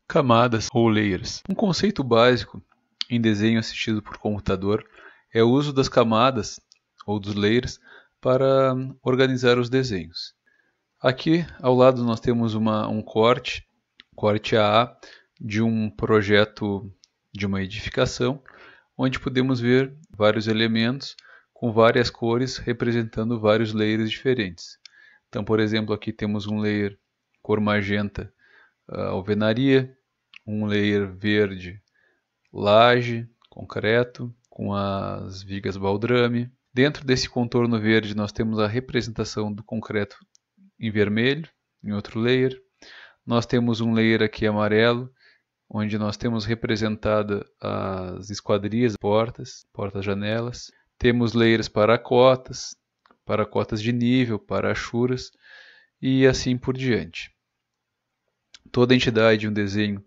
Camadas ou layers. Um conceito básico em desenho assistido por computador é o uso das camadas ou dos layers para organizar os desenhos. Aqui ao lado nós temos um corte AA de um projeto de uma edificação, onde podemos ver vários elementos com várias cores representando vários layers diferentes. Então, por exemplo, aqui temos um layer cor magenta, alvenaria, um layer verde, laje, concreto, com as vigas baldrame. Dentro desse contorno verde nós temos a representação do concreto em vermelho, em outro layer. Nós temos um layer aqui amarelo, onde nós temos representada as esquadrias, portas-janelas. Temos layers para cotas de nível, para achuras e assim por diante. Toda entidade de um desenho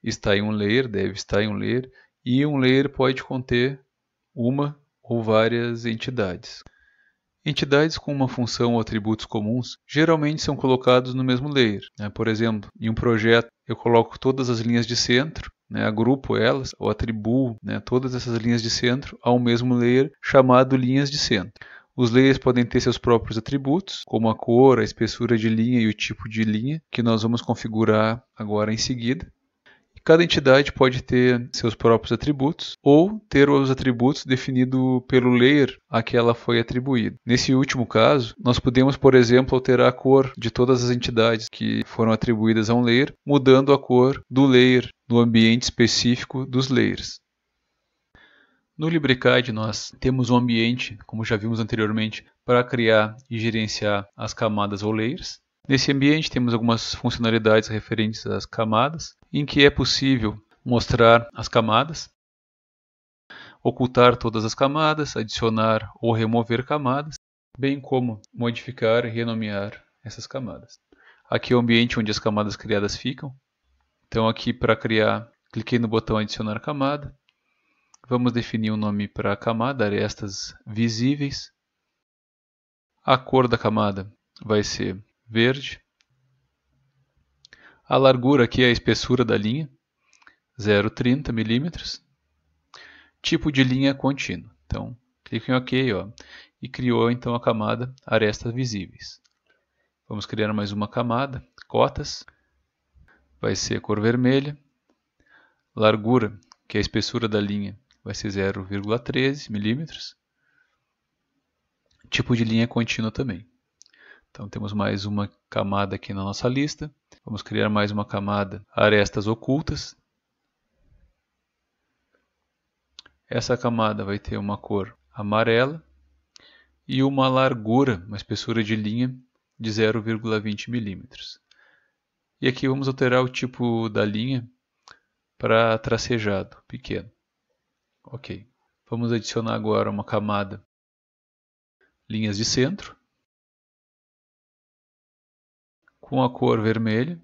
está em um layer, deve estar em um layer, e um layer pode conter uma ou várias entidades. Entidades com uma função ou atributos comuns geralmente são colocados no mesmo layer. Por exemplo, em um projeto eu coloco todas as linhas de centro, agrupo elas ou atribuo todas essas linhas de centro ao mesmo layer chamado linhas de centro. Os layers podem ter seus próprios atributos, como a cor, a espessura de linha e o tipo de linha, que nós vamos configurar agora em seguida. Cada entidade pode ter seus próprios atributos ou ter os atributos definidos pelo layer a que ela foi atribuída. Nesse último caso, nós podemos, por exemplo, alterar a cor de todas as entidades que foram atribuídas a um layer, mudando a cor do layer no ambiente específico dos layers. No LibreCAD nós temos um ambiente, como já vimos anteriormente, para criar e gerenciar as camadas ou layers. Nesse ambiente temos algumas funcionalidades referentes às camadas, em que é possível mostrar as camadas, ocultar todas as camadas, adicionar ou remover camadas, bem como modificar e renomear essas camadas. Aqui é o ambiente onde as camadas criadas ficam. Então aqui para criar, cliquei no botão adicionar camada. Vamos definir um nome para a camada, arestas visíveis. A cor da camada vai ser verde. A largura aqui é a espessura da linha, 0,30 milímetros. Tipo de linha contínuo. Então, clique em OK e criou então a camada arestas visíveis. Vamos criar mais uma camada, cotas. Vai ser cor vermelha. Largura, que é a espessura da linha, vai ser 0,13 milímetros. Tipo de linha contínua também. Então temos mais uma camada aqui na nossa lista. Vamos criar mais uma camada, arestas ocultas. Essa camada vai ter uma cor amarela e uma largura, uma espessura de linha de 0,20 milímetros. E aqui vamos alterar o tipo da linha para tracejado, pequeno. Ok. Vamos adicionar agora uma camada, linhas de centro, com a cor vermelha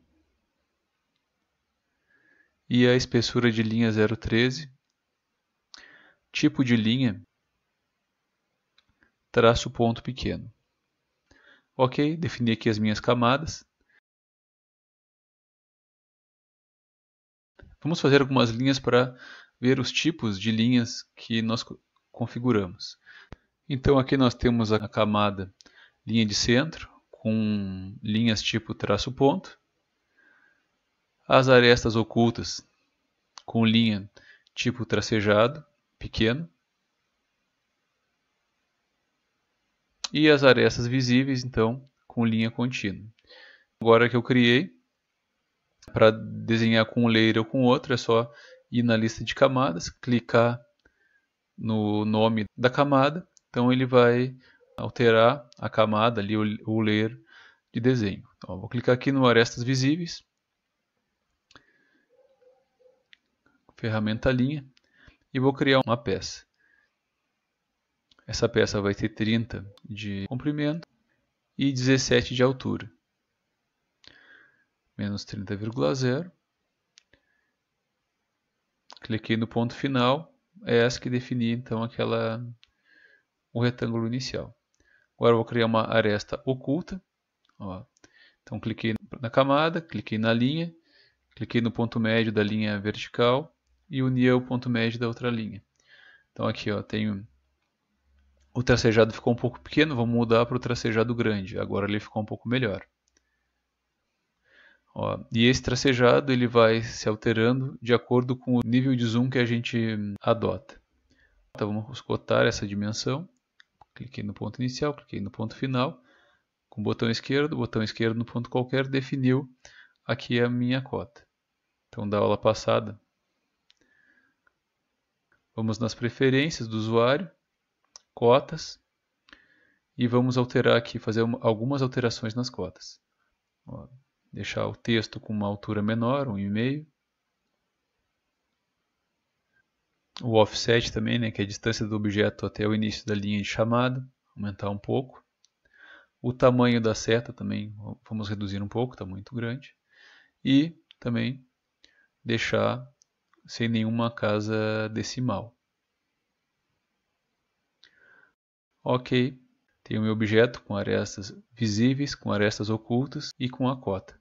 e a espessura de linha 0,13. Tipo de linha, traço ponto pequeno. Ok, defini aqui as minhas camadas. Vamos fazer algumas linhas para ver os tipos de linhas que nós configuramos. Então aqui nós temos a camada linha de centro, com linhas tipo traço ponto. As arestas ocultas, com linha tipo tracejado, pequeno. E as arestas visíveis, então, com linha contínua. Agora que eu criei, para desenhar com um layer ou com outro, é só ir na lista de camadas, clicar no nome da camada, então ele vai alterar a camada ali, o layer de desenho. Então, vou clicar aqui no arestas visíveis, ferramenta linha, e vou criar uma peça. Essa peça vai ter 30 de comprimento e 17 de altura. Menos 30,0. Cliquei no ponto final, é essa que defini então o retângulo inicial. Agora eu vou criar uma aresta oculta. Então cliquei na camada, cliquei na linha, Cliquei no ponto médio da linha vertical e uni ao ponto médio da outra linha. Então aqui ó, tenho o tracejado ficou um pouco pequeno, vamos mudar para o tracejado grande. Agora ele ficou um pouco melhor. Ó, e esse tracejado ele vai se alterando de acordo com o nível de zoom que a gente adota. Então vamos cotar essa dimensão. Cliquei no ponto inicial, cliquei no ponto final. Com o botão esquerdo no ponto qualquer, definiu aqui a minha cota. Então da aula passada, vamos nas preferências do usuário, cotas, e vamos alterar aqui, fazer algumas alterações nas cotas. Ó, deixar o texto com uma altura menor, 1,5. O offset também, né, que é a distância do objeto até o início da linha de chamada, aumentar um pouco. O tamanho da seta também vamos reduzir um pouco, está muito grande. E também deixar sem nenhuma casa decimal. Ok, tenho o meu objeto com arestas visíveis, com arestas ocultas e com a cota.